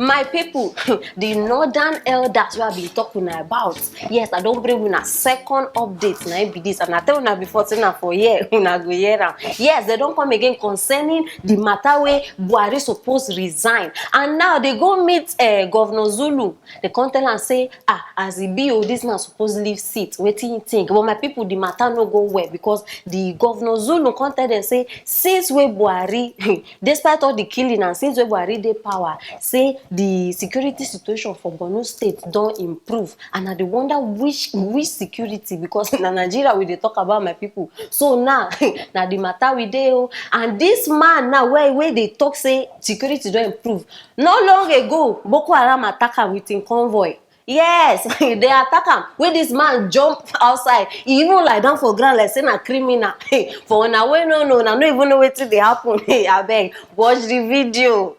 My people, the northern elders we have been talking about. Yes, I don't bring una second update. Now be this, and I tell una before saying na for here, una go hear am. Yes, they don't come again concerning the matter where Buhari supposed resign, and now they go meet Governor Zulum. They come tell and say, as e be, this man supposed leave seat. Wetin you think? But my people, the matter no go well because the Governor Zulum come tell them say, since we Buhari, despite all the killing and since we Buhari dey power, say the security situation for Borno State don't improve, and I dey wonder which security, because in Nigeria we dey talk about my people. So now the matter we dey and this man now where they talk say security don't improve. Not long ago, Boko Haram attack am with him convoy. Yes, they attack him. When this man jump outside, he even lie down for ground like saying a criminal. For una way no, I don't even know what they happen. I beg, watch the video.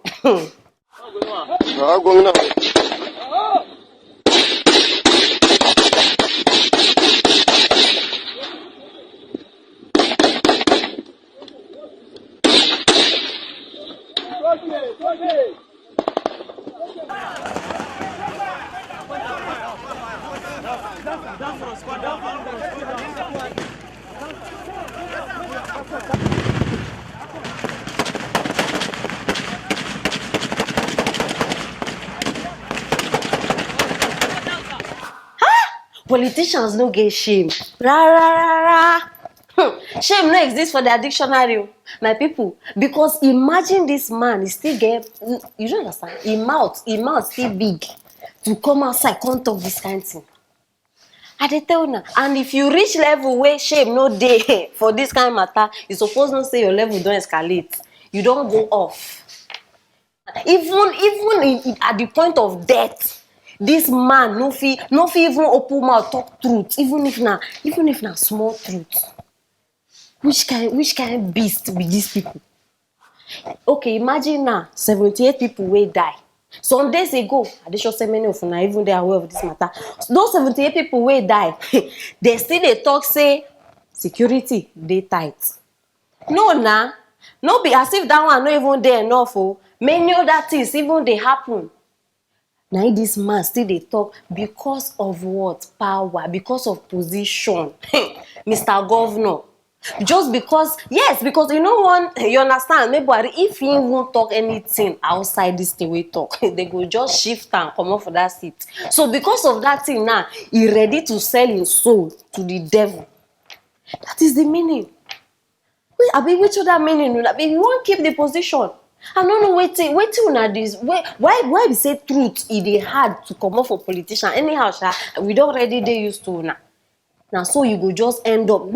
Politicians no get shame. Shame no exist for their dictionary, my people. Because imagine this man, he still get, you don't understand, his mouth still big to come outside, come talk this kind of thing. I dey tell you now, and if you reach level where shame no dey for this kind of matter, you suppose not say your level don't escalate. You don't go off. Even at the point of death, this man no fit even open mouth talk truth, even if na small truth. Which kind beast be these people? Okay, imagine now 78 people will die. Some days ago, I sure say many of una even they are aware of this matter. Those 78 people will die. They still they talk say security they tight. No be as if that one not even there enough. Many other things even they happen. Now this man still they talk because of what? Power, because of position. Mr. Governor. Just because, yes, because you understand, maybe if he won't talk anything outside this thing we talk, they go just shift and come up for that seat. So because of that thing now, he ready to sell his soul to the devil. That is the meaning. Which other meaning? You won't keep the position. I don't know waiting on this. Why we say truth? It is hard to come up for politician. Anyhow, we don't already they used to now. Now so you go just end up.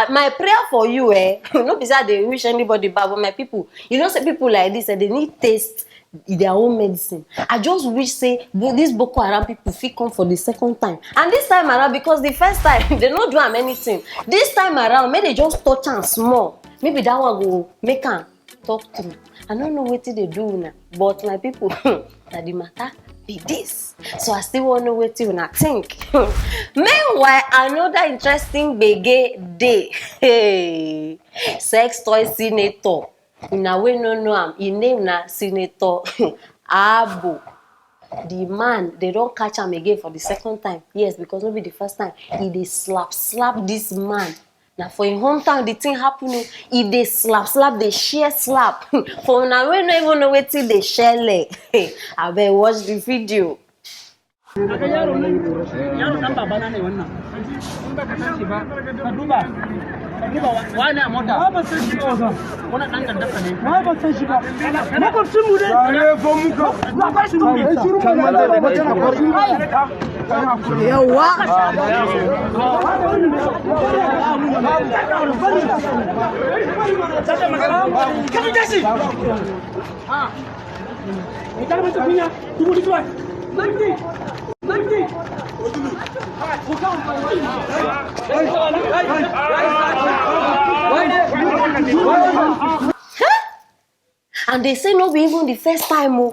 My prayer for you, not because they wish anybody bad, but my people, say people like this, they need taste their own medicine. I just wish say these Boko Haram people fit come for the second time, and this time around, because the first time they not do them anything. This time around, maybe they just touch and small. Maybe that one go make them talk through. I don't know what they do now, but my people, that the matter be this. So I still want to know what you think. Meanwhile, another interesting gbege day. Hey, sex toy senator. Una we no know am. His name na Senator Abbo. The man, they don't catch him again for the second time. Yes, because maybe the first time he dey slap this man. Now for in hometown the thing happen. If they slap, they share slap. For now we don't even know what they share. I better watch the video. And they say no be even the first time.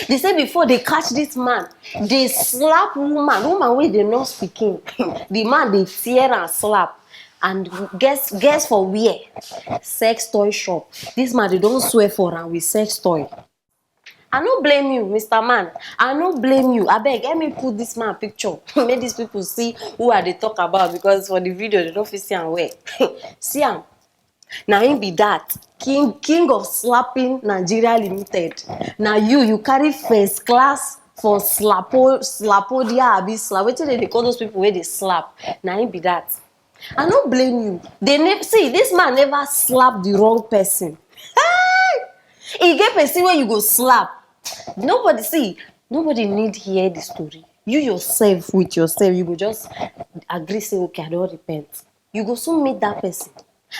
They say before they catch this man, they slap woman wey they not speaking. The man they tear and slap. And guess for where? Sex toy shop. This man they don't swear for am with sex toy. I no blame you, Mr. Man. I no blame you. Abeg, let me put this man picture. Make these people see who I dey talk about, because for the video they don't fit see am well. See am. Na him be that. King of slapping Nigeria Limited. Na you carry first class for slapodia abi slap. Wetin dey call those people wey dey slap? Na him be that. I no blame you. See, this man never slap the wrong person. E get person wey you go slap. Nobody need hear the story. You yourself with yourself, you go just agree say, okay, I don repent. You go soon meet that person.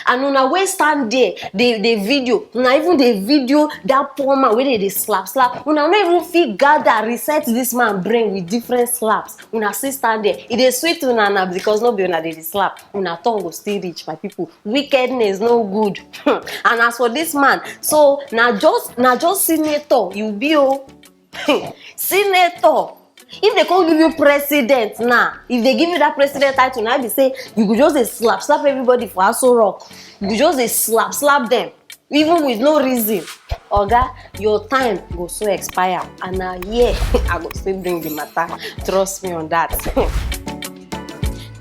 And una wey stand there, the video, una even the video that poor man wey dey slap. Una no even fit gather reset this man brain with different slaps. Una still stand there. E dey sweet una na because no be una dey slap. Una tongue go still reach, my people. Wickedness no good. And as for this man, so na just senator you be o. Senator. If they can't give you president now, if they give you that president title now, they say you could just slap everybody for Aso Rock. You could just slap them, even with no reason. Oga, your time go so expire, and now I go still bring the matter. Trust me on that.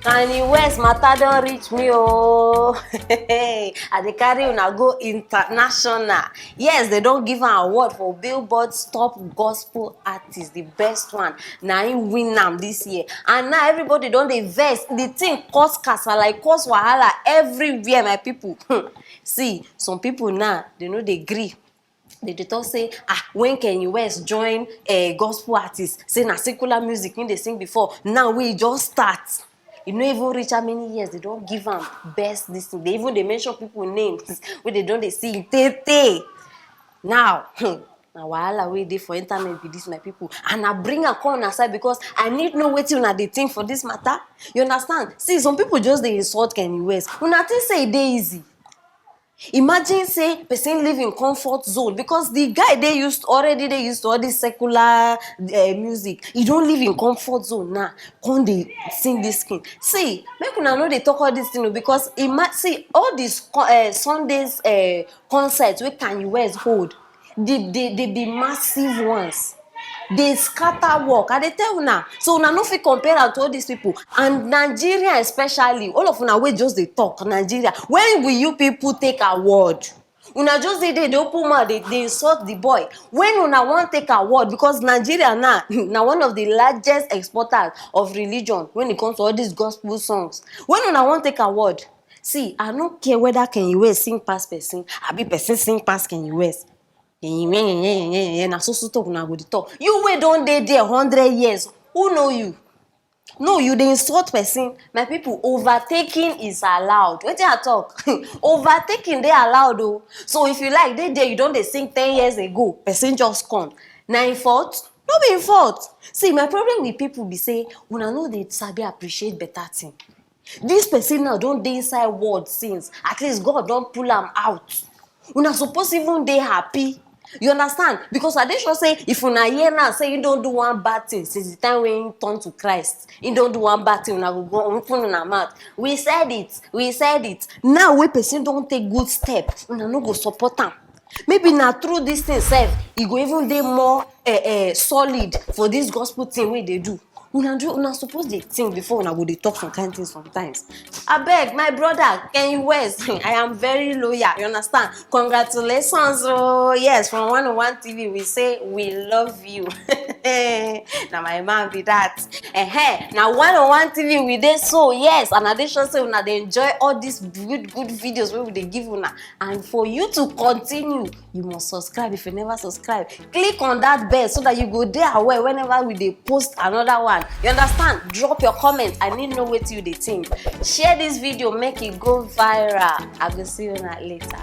Kanye West matter don reach me oh. I dey carry una go international. Yes, they don't give an award for Billboard's top gospel artist, the best one. Na him win am this year, and now everybody don dey vex. The thing cause kasala, cause wahala everywhere, my people. See, some people now they no dey gree. They talk say, when Kanye West join a gospel artist, say na secular music in they sing before. Now we just start. You no even reach how many years they don't give them best this thing. They mention people names where they don't see it. Now, wahala wey dey for internet be this, my people, and I bring a come aside because I need know wetin una dey think for this matter. You understand? See, some people just dey insult Kanye West. Una think say e dey easy. Imagine say person live in comfort zone because the guy they used to all this secular music. He don't live in comfort zone now. Come they sing this thing. See, make una know they talk all this thing because see all these Sundays concerts wey Kanye West hold. They be massive ones. They scatter work. And they tell una. So una no fit compare am to all these people. And Nigeria especially, all of una wey just dey talk Nigeria. When will you people take award? Una just dey there, they open mouth, they insult the boy. When una wan take award, because Nigeria now one of the largest exporters of religion when it comes to all these gospel songs. When una wan take award, see, I no care whether Kanye West sing pass person, abi person sing pass Kanye West. Na so talk na go dey talk. You wey don dey there 100 years, who know you? No, you dey insult person. My people, overtaking is allowed. Wetin I talk? Overtaking dey allowed oh. So if you like dey there, you don dey sing 10 years ago, person just come. Na im fault? No be im fault. See, my problem with people be say una no dey sabi appreciate better thing. This person now don dey inside world since. At least God don pull am out. Una suppose even dey happy. You understand? Because I dey sure say if una hear now say you don't do one bad thing since the time when you turn to Christ, you don't do one bad thing, una go open una mouth. We said it. Now wey person don't take good step, una no go support am. Maybe na through this thing sef, e go even dey more solid for this gospel thing wey they do. Una suppose dey think before una go dey talk some kind things sometimes. Abeg, my brother Kanye West, I am very loyal. You understand? Congratulations, oh yes, from 101 TV we say we love you. Now my man be that. Now 101 TV we dey so yes, and I dey sure say una dey enjoy all these good videos wey we dey give una. And for you to continue, you must subscribe if you never subscribe. Click on that bell so that you go dey aware whenever we dey post another one. You understand? Drop your comment. I need to know what you think. Share this video, make it go viral. I will see you later.